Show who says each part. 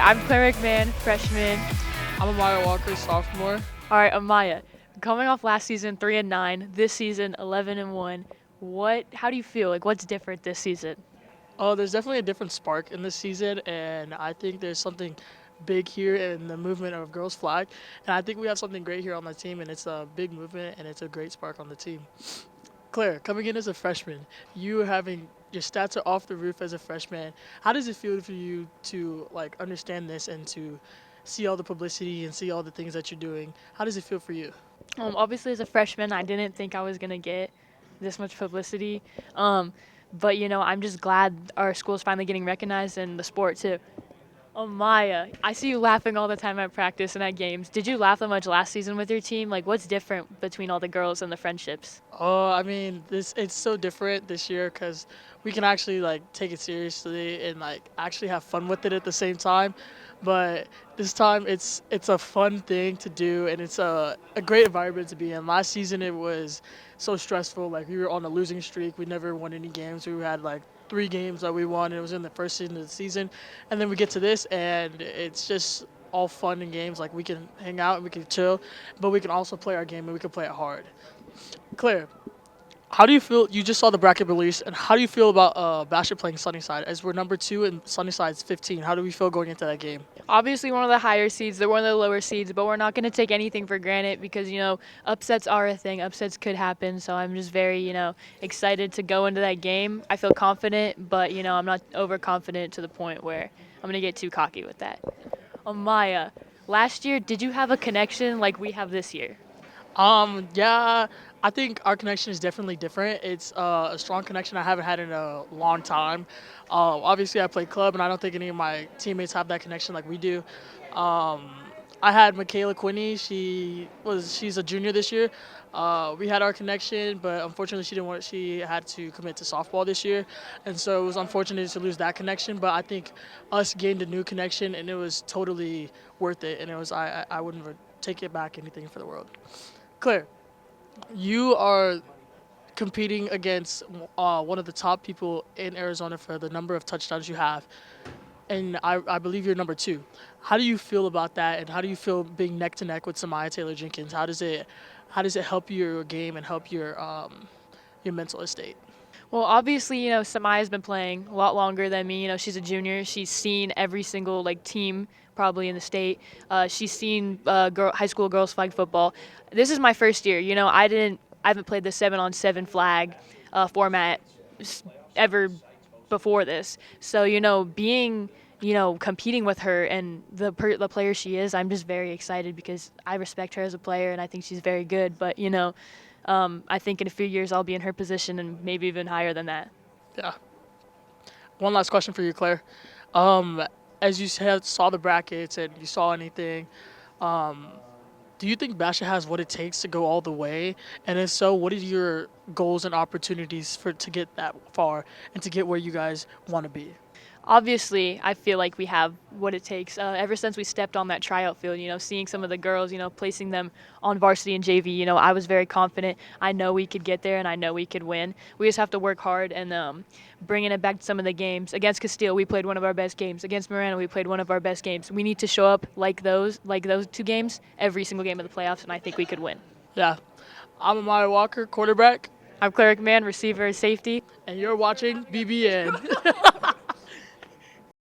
Speaker 1: I'm Claire McMahon, freshman.
Speaker 2: I'm Amiah Walker, sophomore.
Speaker 1: All right, Amiah. Coming off last season 3-9, this season 11-1. How do you feel? Like, what's different this season?
Speaker 2: Oh, there's definitely a different spark in this season, and I think there's something big here in the movement of girls flag, and I think we have something great here on the team, and it's a big movement, and it's a great spark on the team. Claire, coming in as a freshman, you having your stats are off the roof as a freshman. How does it feel for you to understand this and to see all the publicity and see all the things that you're doing? How does it feel for you?
Speaker 1: Obviously, as a freshman, I didn't think I was gonna get this much publicity. Um, but I'm just glad our school's finally getting recognized in the sport too. Oh, Maya, I see you laughing all the time at practice and at games. Did you laugh that much last season with your team? Like, what's different between all the girls and the friendships?
Speaker 2: Oh, I mean, this it's so different this year because we can actually take it seriously and actually have fun with it at the same time. But this time it's a fun thing to do and it's a great environment to be in. Last season it was so stressful. Like we were on a losing streak. We never won any games. We had like 3 games that we won. And it was in the first season of the season, and then we get to this and it's just all fun and games. Like we can hang out and we can chill, but we can also play our game and we can play it hard. Claire, how do you feel? You just saw the bracket release, and how do you feel about Basha playing Sunnyside? As we're number 2 and Sunnyside's 15. How do we feel going into that game?
Speaker 1: Obviously, one of the higher seeds, they're one of the lower seeds, but we're not going to take anything for granted because, upsets are a thing. Upsets could happen, so I'm just very, excited to go into that game. I feel confident, but, I'm not overconfident to the point where I'm going to get too cocky with that. Maya, last year, did you have a connection like we have this year?
Speaker 2: Yeah, I think our connection is definitely different. It's a strong connection I haven't had in a long time. Obviously, I play club, and I don't think any of my teammates have that connection like we do. Um, I had Michaela Quinney. She's a junior this year. We had our connection, but unfortunately, she didn't want. She had to commit to softball this year, and so it was unfortunate to lose that connection. But I think us gained a new connection, and it was totally worth it. And it was I wouldn't take it back anything for the world. Claire, you are competing against one of the top people in Arizona for the number of touchdowns you have, and I believe you're number 2. How do you feel about that, and how do you feel being neck to neck with Samaya Taylor Jenkins? How does it help your game and help your mental estate?
Speaker 1: Well, obviously, Samaya's been playing a lot longer than me. She's a junior. She's seen every single team probably in the state. She's seen high school girls flag football. This is my first year. I haven't played the 7-on-7 flag format ever before this. So being competing with her and the player she is, I'm just very excited because I respect her as a player and I think she's very good. But I think in a few years I'll be in her position and maybe even higher than that.
Speaker 2: Yeah. One last question for you, Claire. Um, as you saw the brackets and you saw anything, um, do you think Basha has what it takes to go all the way? And if so, what are your goals and opportunities to get that far and to get where you guys want to be?
Speaker 1: Obviously, I feel like we have what it takes. Ever since we stepped on that tryout field, seeing some of the girls, placing them on varsity and JV, I was very confident. I know we could get there and I know we could win. We just have to work hard and bringing it back to some of the games. Against Castile, we played one of our best games. Against Marana, we played one of our best games. We need to show up like those 2 games, every single game of the playoffs, and I think we could win.
Speaker 2: Yeah. I'm Amiah Walker, quarterback,
Speaker 1: I'm Claire McMahon, receiver, safety.
Speaker 2: and you're watching BBN.